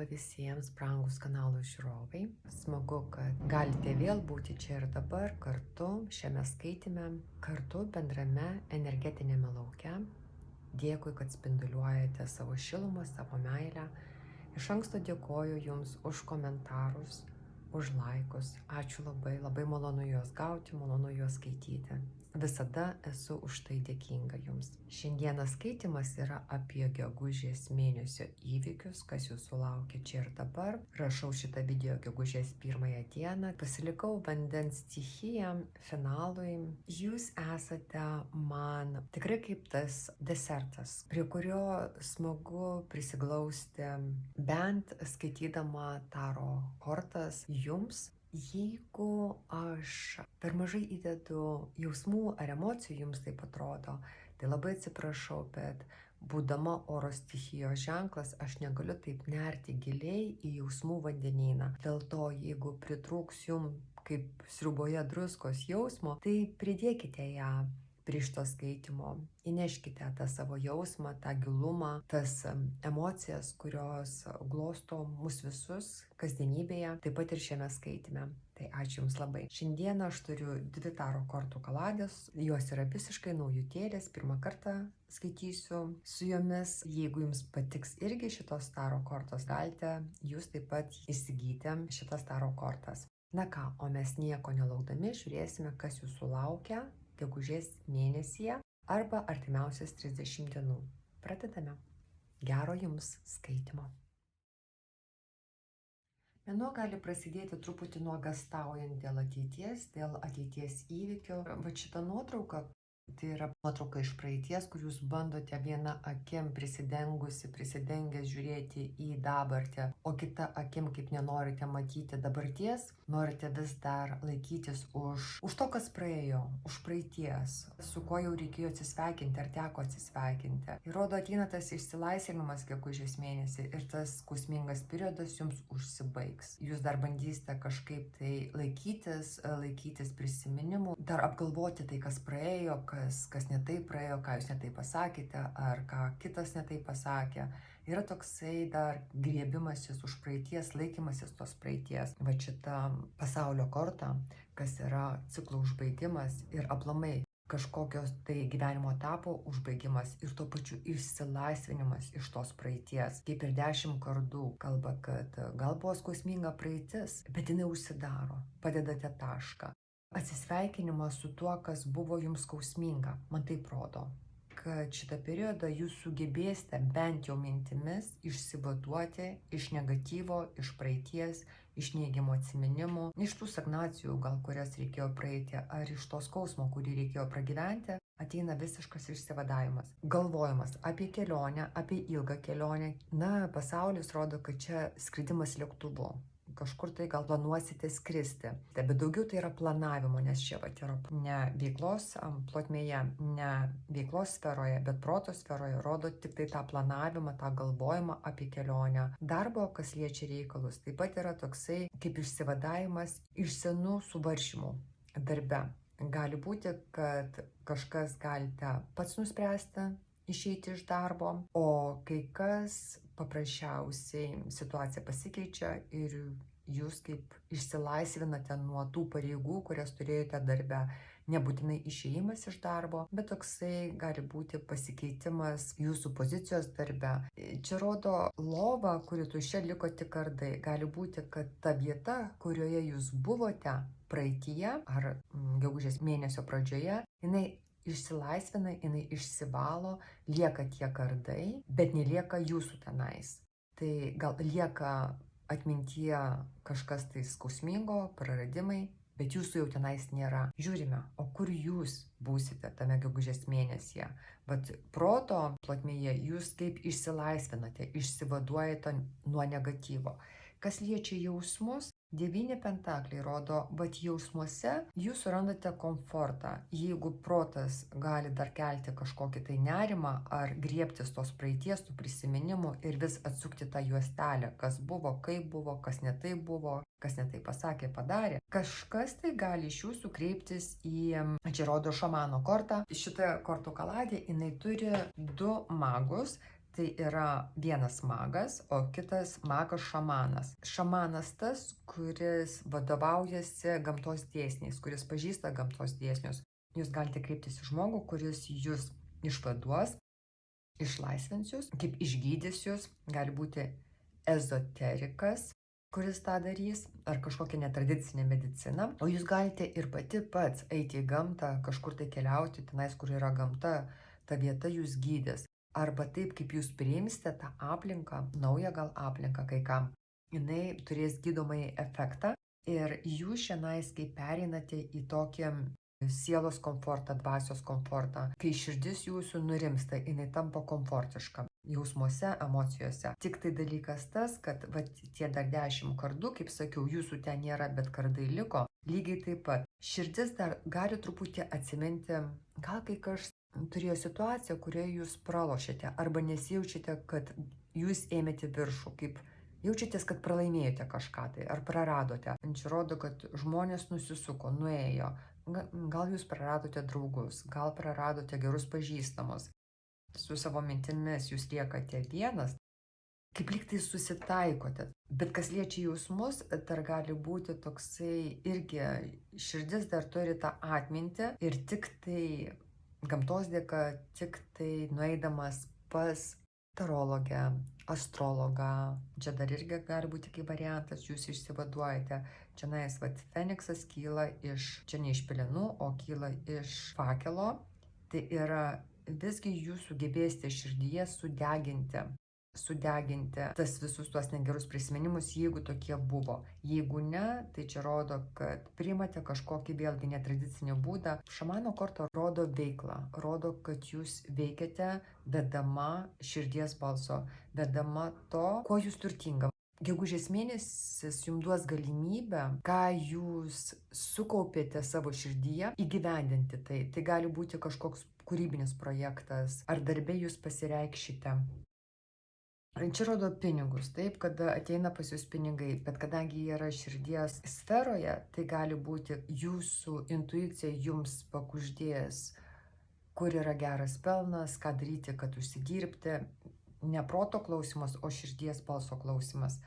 laba visiems brangūs kanalo žiūrovai. Smagu, kad galite vėl būti čia ir dabar kartu šiame skaitime, kartu bendrame energetinėme lauke. Dėkui, kad spinduliuojate savo šilumą, savo meilę. Iš anksto dėkoju Jums už komentarus, už laikus. Ačiū labai, labai malonu juos gauti, malonu juos skaityti. Visada esu už tai dėkinga Jums. Šiandieną skaitimas yra apie gegužės mėnesio įvykius, kas Jūsų laukia čia ir dabar. Rašau šitą video gegužės 1 dieną. Pasilikau vandens stichiją finalui. Jūs esate man tikrai kaip tas desertas, prie kurio smagu prisiglausti, bent skaitydama taro kortas Jums. Jeigu aš per mažai įdedu jausmų ar emocijų, Jums taip atrodo, tai labai atsiprašau, bet būdama oro stichijos ženklas, aš negaliu taip nerti giliai į jausmų vandenyną. Dėl to, jeigu pritrūks Jums kaip sriuboje druskos jausmo, tai pridėkite ją prie šito skaitimo. Įneškite tą savo jausmą, tą gilumą, tas emocijas, kurios glosto mus visus kasdienybėje, taip pat ir šiame skaitime. Tai ačiū Jums labai. Šiandieną aš turiu 2 taro kortų kaladės, jos yra visiškai naujutėlės, pirmą kartą skaitysiu su jomis. Jeigu Jums patiks irgi šitos taro kortos, galite Jūs taip pat įsigyti šitas taro kortas. Na ką, o mes nieko nelaukdami žiūrėsime, kas Jūsų laukia gegužės mėnesyje arba artimiausias 30 dienų. Pradedame. Gero Jums skaitimo. Mėnuo gali prasidėti truputį nuogąstaujant dėl ateities įvykių. Va šita nuotrauka, tai yra nuotrauka iš praeities, kur Jūs bandote viena akim prisidengęs žiūrėti į dabartį, o kita akim, kaip nenorite matyti dabarties, norite vis dar laikytis už to, kas praėjo, už praeities, su kuo jau reikėjo atsisveikinti ar teko atsisveikinti. Ir rodo, ateina tas išsilaisvinimas gegužės mėnesį ir tas skausmingas periodas Jums užsibaigs. Jūs dar bandysite kažkaip tai laikytis prisiminimų, dar apgalvoti tai, kas praėjo, kas ne taip praėjo, ką Jūs ne taip pasakėte, ar ką kitas ne taip pasakė. Yra toksai dar griebimasis už praeities, laikymasis tos praeities. Va šita pasaulio korta, kas yra ciklo užbaigimas ir aplamai kažkokios tai gyvenimo etapo užbaigimas ir tuo pačiu išsilaisvinimas iš tos praeities. Kaip ir 10 kardų kalba, kad gal buvo skausminga praeitis, bet jinai užsidaro, padedate tašką. Atsisveikinimas su tuo, kas buvo Jums skausminga, man taip rodo, kad šitą periodą Jūs sugebėsite bent jau mintimis išsivaduoti iš negatyvo, iš praeities, iš neigiamų atsiminimų, iš tų stagnacijų, gal kurias reikėjo praeiti, ar iš to skausmo, kurį reikėjo pragyventi, ateina visiškas išsivadavimas. Galvojimas apie kelionę, apie ilgą kelionę. Na, pasaulis rodo, kad čia skridimas lėktuvu. Kažkur tai gal planuosite skristi. Bet daugiau tai yra planavimo, nes čia yra ne veiklos plotmėje, ne veiklos sferoje, bet proto sferoje rodo tik tai tą planavimą, tą galvojimą apie kelionę. Darbo, kas liečia reikalus, taip pat yra toksai kaip išsivadavimas iš senų suvaržymų darbe. Gali būti, kad kažkas galite pats nuspręsti išeiti iš darbo, o kai kas paprasčiausiai situacija pasikeičia ir Jūs kaip išsilaisvinate nuo tų pareigų, kurias turėjote darbe. Nebūtinai išėjimas iš darbo, bet toksai gali būti pasikeitimas Jūsų pozicijos darbe. Čia rodo lova, kuri tuščia liko tik kardai. Gali būti, kad ta vieta, kurioje Jūs buvote praeityje ar gegužės mėnesio pradžioje, jinai išsilaisvina, jinai išsivalo, lieka tie kardai, bet nelieka Jūsų tenais. Tai gal lieka atmintyje kažkas tai skausmingo, praradimai, bet Jūsų jau tenais nėra. Žiūrime, o kur Jūs būsite tame gegužės mėnesyje? Vat proto plotmėje Jūs kaip išsilaisvinate, išsivaduojate nuo negatyvo. Kas liečia jausmus, 9 pentakliai rodo, vat jausmuose Jūs surandate komfortą. Jeigu protas gali dar kelti kažkokį tai nerimą ar griebtis tos praeities, tų prisiminimų ir vis atsukti tą juostelę, kas buvo, kaip buvo, kas ne taip buvo, kas ne taip pasakė, padarė. Kažkas tai gali iš Jūsų kreiptis į, čia rodo šamano kortą. Šita kortų kaladė, jinai turi 2 magus. Tai yra vienas magas, o kitas magas šamanas. Šamanas tas, kuris vadovaujasi gamtos dėsniais, kuris pažįsta gamtos dėsnius. Jūs galite kreiptis į žmogų, kuris jūs išvaduos, išlaisvins jūs, kaip išgydys jūs, gali būti ezoterikas, kuris tą darys, ar kažkokią netradicinę mediciną. O jūs galite ir pats eiti į gamtą, kažkur tai keliauti, tenais, kur yra gamta, ta vieta jūs gydys. Arba taip, kaip jūs priimsite tą aplinką, naują gal aplinką kai kam, jinai turės gydomąjį efektą ir jūs šiandien, kai pereinate į tokį sielos komfortą, dvasios komfortą, kai širdis jūsų nurimsta, jinai tampa komfortiška jausmuose, emocijose. Tik tai dalykas tas, kad tie dar 10 kardų, kaip sakiau, jūsų ten nėra, bet kardai liko. Lygiai taip pat. Širdis dar gali truputį atsiminti, gal kai kažkas turėjo situaciją, kurioje jūs pralošėte arba nesijaučiate, kad jūs ėmėte viršų, kaip jaučiatės, kad pralaimėjote kažką tai ar praradote. Čia rodo, kad žmonės nusisuko, nuėjo. Gal jūs praradote draugus, gal praradote gerus pažįstamus. Su savo mintimis jūs liekate vienas, kaip lyg tai susitaikote. Bet kas liečia jausmus, dar gali būti toksai irgi, širdis dar turi tą atmintį ir tik tai gamtos dėka, tik tai nueidamas pas tarologę, astrologą, čia dar irgi gali būti kaip variantas, jūs išsivaduojate. Čia Feniksas kyla čia ne iš pelenų, o kyla iš fakelo. Tai yra visgi jūs sugebėsite širdyje sudeginti tas visus tuos negerus prisiminimus, jeigu tokie buvo. Jeigu ne, tai čia rodo, kad priimate kažkokį vėlgi netradicinį būdą. Šamano korta rodo veiklą, rodo, kad jūs veikiate vedama širdies balso, vedama to, kuo jūs turtinga. Gegužės mėnesis jums duos galimybę, ką jūs sukaupėte savo širdyje, įgyvendinti tai. Tai gali būti kažkoks kūrybinis projektas, ar darbe jūs pasireikšite. Čia rodo pinigus, taip, kada ateina pas jūs pinigai, bet kadangi jie yra širdies sferoje, tai gali būti jūsų intuicija jums pakuždės, kur yra geras pelnas, ką daryti, kad užsidirbti, ne proto klausimas, o širdies balso klausimas.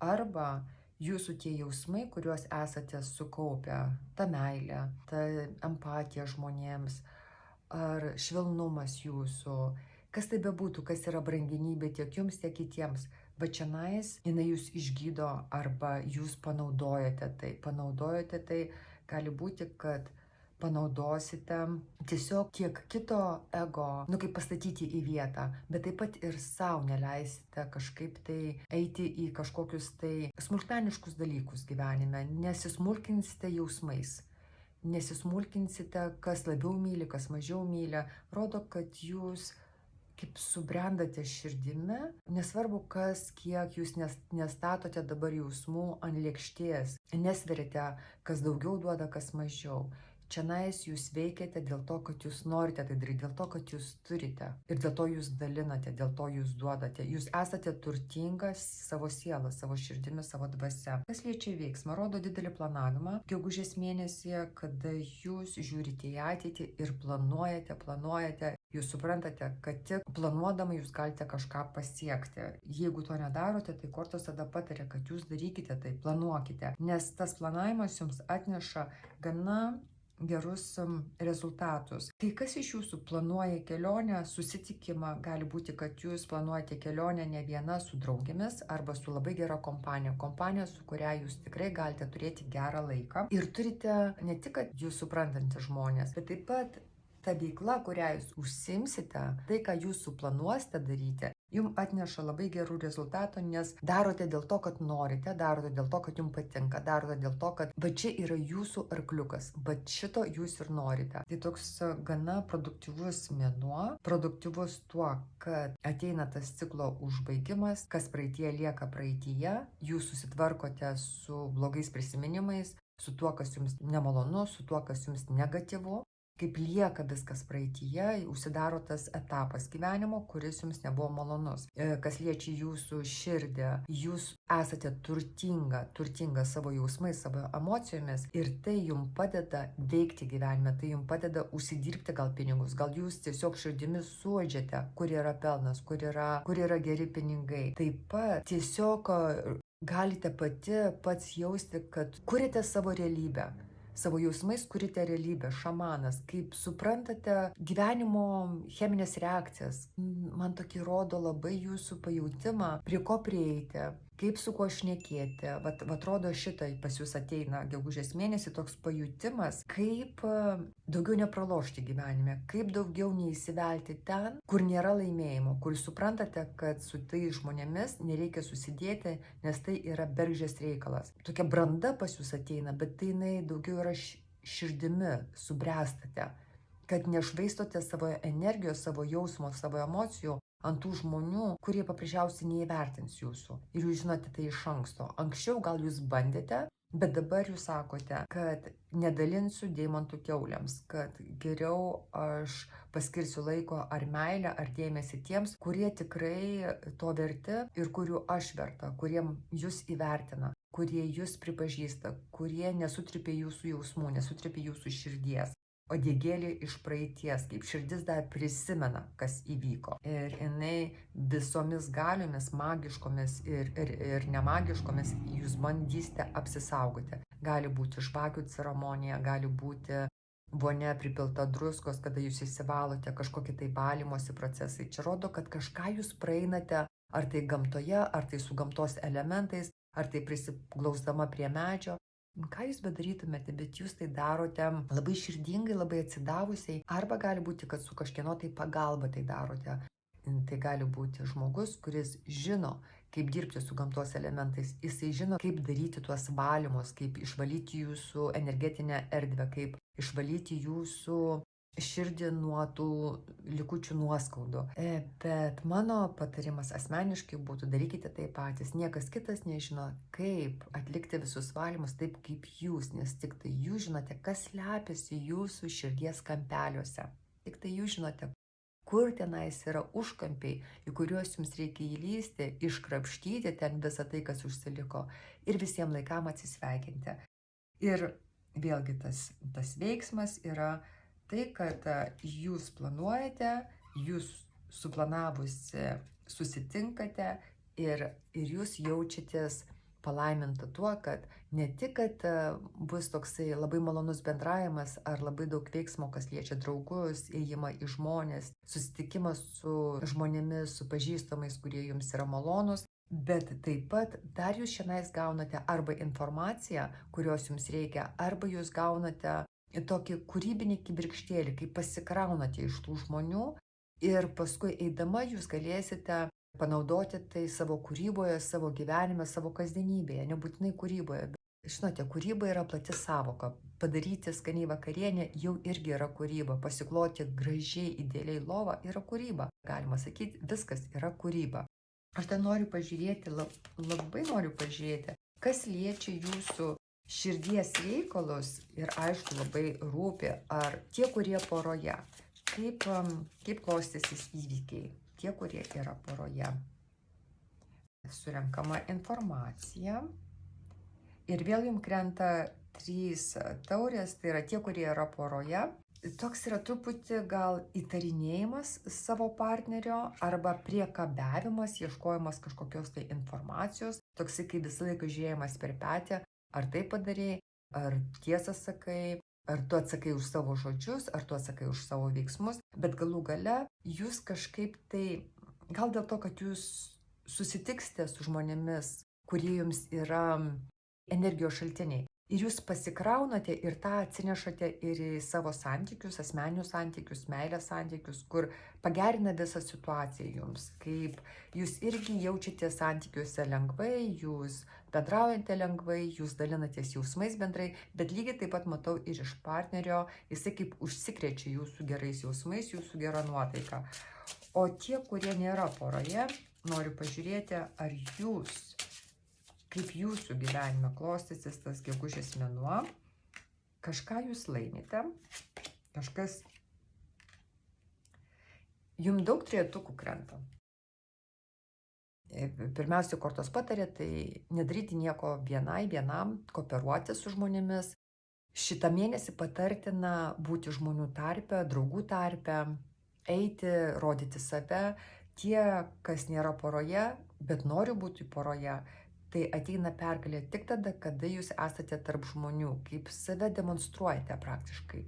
Arba jūsų tie jausmai, kuriuos esate sukaupę, ta meilė, ta empatija žmonėms, ar švelnumas jūsų, kas tai bebūtų, kas yra brangenybė tiek jums, tiek kitiems, bet čianais jinai jūs išgydo arba jūs panaudojate tai, gali būti, kad panaudosite tiesiog tiek kito ego, kaip pastatyti į vietą, bet taip pat ir savo neleisite kažkaip tai eiti į kažkokius tai smulkmeniškus dalykus gyvenime, nesismulkinsite jausmais. Nesismulkinsite, kas labiau myli, kas mažiau myli, rodo, kad jūs kaip subrendate širdimi, nesvarbu kas, kiek jūs nestatote dabar jausmų ant lėkštės, nesveriate, kas daugiau duoda, kas mažiau. Čianais jūs veikiate dėl to, kad jūs norite tai daryti, dėl to, kad jūs turite. Ir dėl to jūs dalinate, dėl to jūs duodate. Jūs esate turtingas savo sielą, savo širdimi, savo dvasia. Kas liečia veiksmą, rodo didelį planavimą. Gegužės mėnesį, kada jūs žiūrite į ateitį ir planuojate, jūs suprantate, kad tik planuodama jūs galite kažką pasiekti. Jeigu to nedarote, tai kortos tada pataria, kad jūs darykite tai, planuokite. Nes tas planavimas jums atneša gana gerus rezultatus. Kai kas iš jūsų planuoja kelionę, susitikimą, gali būti, kad jūs planuojate kelionę ne viena su draugėmis arba su labai gera kompanija, su kuria jūs tikrai galite turėti gerą laiką. Ir turite ne tik, kad jūs suprantantys žmonės, bet taip pat ta veikla, kurią jūs užsimsite, tai, ką jūs suplanuosite daryti, jums atneša labai gerų rezultatų, nes darote dėl to, kad norite, darote dėl to, kad jums patinka, darote dėl to, kad va čia yra jūsų arkliukas, va šito jūs ir norite. Tai toks gana produktyvus mėnuo, produktyvus tuo, kad ateina tas ciklo užbaigimas, kas praeitie lieka praeityje, jūs susitvarkote su blogais prisiminimais, su tuo, kas jums nemalonu, su tuo, kas jums negatyvu. kaip lieka viskas praeityje, užsidaro tas etapas gyvenimo, kuris jums nebuvo malonus. Kas liečia jūsų širdį, jūs esate turtinga savo jausmais, savo emocijomis ir tai jums padeda veikti gyvenime, tai jums padeda užsidirbti gal pinigus, gal jūs tiesiog širdimis suodžiate, kur yra pelnas, kur yra geri pinigai. Taip pat tiesiog galite pats jausti, kad kuriate savo realybę. Savo jausmais kurite realybę, šamanas, kaip suprantate gyvenimo cheminės reakcijas. Man tokį rodo labai jūsų pajautimą, prie ko prieiti, kaip su kuo šnekėti. Vat rodo šitai pas jūs ateina gegužės mėnesį toks pajutimas, kaip daugiau nepralošti gyvenime, kaip daugiau neįsivelti ten, kur nėra laimėjimo, kur suprantate, kad su tais žmonėmis nereikia susidėti, nes tai yra bergždžias reikalas. Tokia branda pas jūs ateina, bet tai jinai daugiau yra širdimi, subręstate, kad nešvaistote savo energijos, savo jausmo, savo emocijų ant tų žmonių, kurie paprasčiausiai neįvertins jūsų. Ir jūs žinote tai iš anksto. Anksčiau gal jūs bandėte, bet dabar jūs sakote, kad nedalinsiu deimantų kiauliams, kad geriau aš paskirsiu laiko ar meilę, ar dėmesį tiems, kurie tikrai to verti ir kurių aš verta, kurie jūs įvertina, kurie jūs pripažįsta, kurie nesutripė jūsų jausmų, nesutripė jūsų širdies. O dėgelė iš praeities, kaip širdis dar prisimena, kas įvyko. Ir jinai visomis galiomis, magiškomis ir nemagiškomis, jūs bandysite apsisaugoti. Gali būti žvakių ceremonija, gali būti vonia pripilta druskos, kada jūs įsivalote, kažkokie tai valymosi procesai. Čia rodo, kad kažką jūs praeinate, ar tai gamtoje, ar tai su gamtos elementais, ar tai prisiglausdama prie medžio. Ką jūs bedarytumėte, bet jūs tai darote labai širdingai, labai atsidavusiai, arba gali būti, kad su kažkieno tai pagalba tai darote. Tai gali būti žmogus, kuris žino, kaip dirbti su gamtos elementais, jisai žino, kaip daryti tuos valymus, kaip išvalyti jūsų energetinę erdvę, kaip išvalyti jūsų širdį nuo tų likučių nuoskaudų. Bet mano patarimas asmeniškai būtų: darykite tai patys. Niekas kitas nežino, kaip atlikti visus valymus taip kaip jūs, nes tik tai jūs žinote, kas slepiasi jūsų širdies kampeliuose. Tik tai jūs žinote, kur tenais yra užkampiai, į kuriuos jums reikia įlysti, iškrapštyti ten visą tai, kas užsiliko, ir visiems laikam atsisveikinti. Ir vėlgi tas veiksmas yra tai, kad jūs planuojate, jūs suplanavusi susitinkate ir jūs jaučiatės palaiminta tuo, kad ne tik, kad bus toksai labai malonus bendravimas ar labai daug veiksmo, kas liečia draugus, ėjimą į žmonės, susitikimas su žmonėmis, su pažįstamais, kurie jums yra malonus, bet taip pat dar jūs šiandien gaunate arba informaciją, kurios jums reikia, arba jūs gaunate tokį kūrybinį kibirkštėlį, kai pasikraunate iš tų žmonių ir paskui eidama jūs galėsite panaudoti tai savo kūryboje, savo gyvenime, savo kasdienybėje, nebūtinai kūryboje. Žinote, kūryba yra plati savoka. Padaryti skaniai vakarienę jau irgi yra kūryba. Pasikloti gražiai, idealiai lovą yra kūryba. Galima sakyti, viskas yra kūryba. Aš dar noriu pažiūrėti, labai noriu pažiūrėti, kas liečia jūsų širdies reikalus ir aišku labai rūpi, ar tie, kurie poroje, kaip klostysis įvykiai, tie, kurie yra poroje. Surenkama informacija ir vėl jums krenta 3 taurės, tai yra tie, kurie yra poroje. Toks yra truputį gal įtarinėjimas savo partnerio arba priekabiavimas, ieškojimas kažkokios tai informacijos, toksai kaip visą laiką žiūrėjimas per petį. Ar tai padarėjai, ar tiesą sakai, ar tu atsakai už savo žodžius, ar tu atsakai už savo veiksmus, bet galų gale jūs kažkaip tai, gal dėl to, kad jūs susitiksite su žmonėmis, kurie jums yra energijos šaltiniai, ir jūs pasikraunate ir tą atsinešate ir į savo santykius, asmeninius santykius, meilės santykius, kur pagerina visą situaciją jums, kaip jūs irgi jaučiate santykiuose lengvai, jūs bendraujate lengvai, jūs dalinatės jausmais bendrai, bet lygiai taip pat matau ir iš partnerio, jisai kaip užsikrečia jūsų gerais jausmais, jūsų gera nuotaika. O tie, kurie nėra poroje, noriu pažiūrėti, ar jūs, kaip jūsų gyvenime klostysis tas gegužės mėnuo, kažką jūs laimite, Kažkas, jums daug trejetukų krenta. Pirmiausia, kortos patarė, tai nedaryti nieko vienam, kooperuoti su žmonėmis. Šitą mėnesį patartina būti žmonių tarpe, draugų tarpe, eiti, rodyti save. Tie, kas nėra poroje, bet nori būti poroje, tai ateina pergalė tik tada, kada jūs esate tarp žmonių, kaip save demonstruojate praktiškai,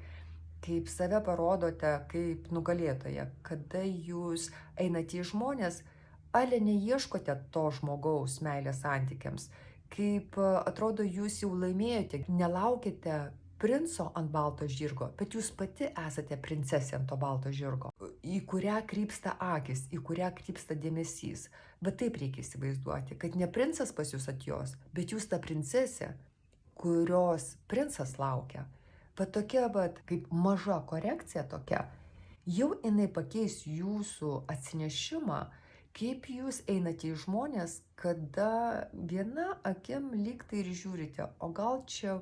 kaip save parodote kaip nugalėtoja, kada jūs einate į žmonės, ale neieškote to žmogaus meilės santykiams, kaip atrodo jūs jau laimėjote, nelaukite princo ant balto žirgo, bet jūs pati esate princesė ant to balto žirgo, į kurią krypsta akis, į kurią krypsta dėmesys. Bet taip reikia įsivaizduoti, kad ne princas pas jūs atjos, bet jūs ta princesė, kurios princas laukia. Va tokia, kaip maža korekcija tokia, jau jinai pakeis jūsų atsinešimą, kaip jūs einate į žmonės, kada viena akim lyg tai ir žiūrite, o gal čia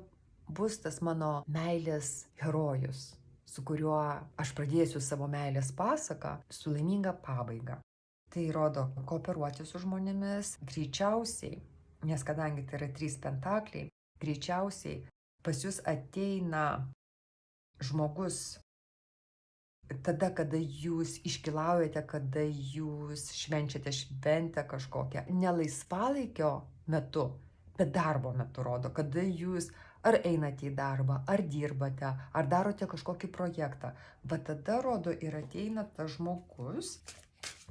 bus tas mano meilės herojus, su kuriuo aš pradėsiu savo meilės pasaką su laiminga pabaiga. Tai rodo kooperuoti su žmonėmis greičiausiai, nes kadangi tai yra 3 pentakliai, greičiausiai pas jūs ateina žmogus tada, kada jūs iškilaujate, kada jūs švenčiate šventę kažkokią, ne laisvalaikio metu, bet darbo metu rodo, kada jūs ar einate į darbą, ar dirbate, ar darote kažkokį projektą. Va tada rodo ir ateina tas žmogus,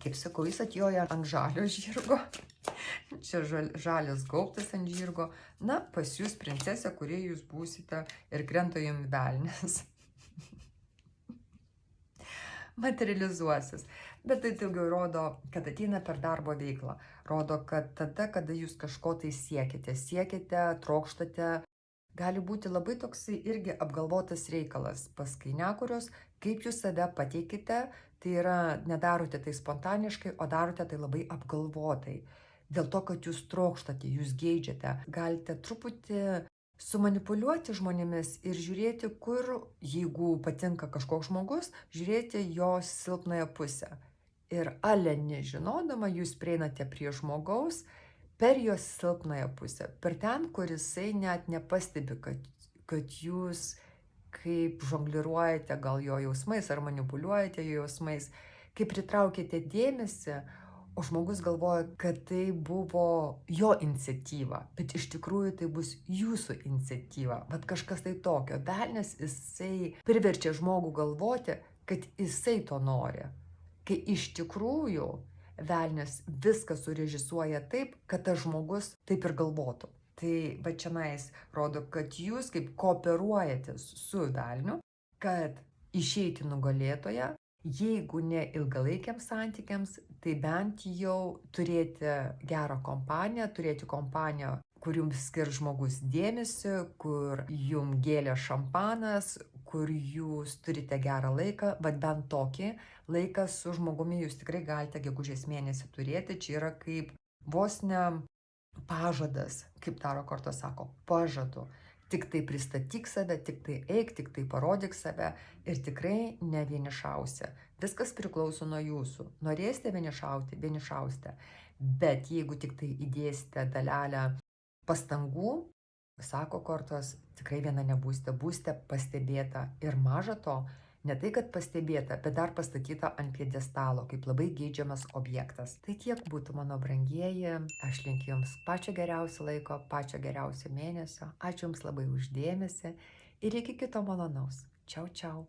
kaip sakau, jis atjoja ant žalio žirgo. Čia žalias gaubtas ant žirgo. Na, pas jūs princesė, kurie jūs būsite ir krenta jums velnis. Materializuosis. Bet tai daugiau rodo, kad ateina per darbo veiklą. Rodo, kad tada, kada jūs kažko tai siekite, trokštate, gali būti labai toksai irgi apgalvotas reikalas pas kainiakurios, kaip jūs save pateikite, tai yra nedarote tai spontaniškai, o darote tai labai apgalvotai. Dėl to, kad jūs trokštate, jūs geidžiate, galite truputį sumanipuliuoti žmonėmis ir žiūrėti, kur, jeigu patinka kažkoks žmogus, žiūrėti jo silpnąją pusę. Ir ale nežinodama, jūs prieinate prie žmogaus per jos silpnąją pusę, per ten, kur jisai net nepastebi, kad jūs kaip žongliruojate gal jo jausmais ar manipuliuojate jo jausmais, kaip pritraukėte dėmesį, o žmogus galvoja, kad tai buvo jo iniciatyva, bet iš tikrųjų tai bus jūsų iniciatyva. Vat kažkas tai tokio. Velnias jisai priverčia žmogų galvoti, kad jisai to nori. Kai iš tikrųjų velnias viską surežisuoja taip, kad tas žmogus taip ir galvotų. Tai va čionais rodo, kad jūs kaip kooperuojatės su velniu, kad išeiti nugalėtoją, jeigu ne ilgalaikiams santykiams, tai bent jau turėti gerą kompaniją, turėti kompaniją, kur jums skirs žmogus dėmesį, kur jums gėlė šampanas, kur jūs turite gerą laiką, bet bent tokį laiką su žmogumi jūs tikrai galite gegužės mėnesį turėti. Čia yra kaip vos ne pažadas, kaip Taro kortos sako, pažadu. Tik tai pristatyk save, tik tai eik, tik tai parodyk save ir tikrai ne vienišausia. Viskas priklauso nuo jūsų. Norėsite vienišauti, vienišausite. Bet jeigu tik tai įdėsite dalelę pastangų, sako kortos, tikrai viena nebūsite, būsite pastebėta. Ir maža to, ne tai, kad pastebėta, bet dar pastatyta ant pjedestalo, kaip labai geidžiamas objektas. Tai tiek būtų, mano brangieji. Aš linkiu jums pačio geriausio laiko, pačio geriausio mėnesio. Ačiū jums labai už dėmesį ir iki kito malonaus. Čiau, čiau.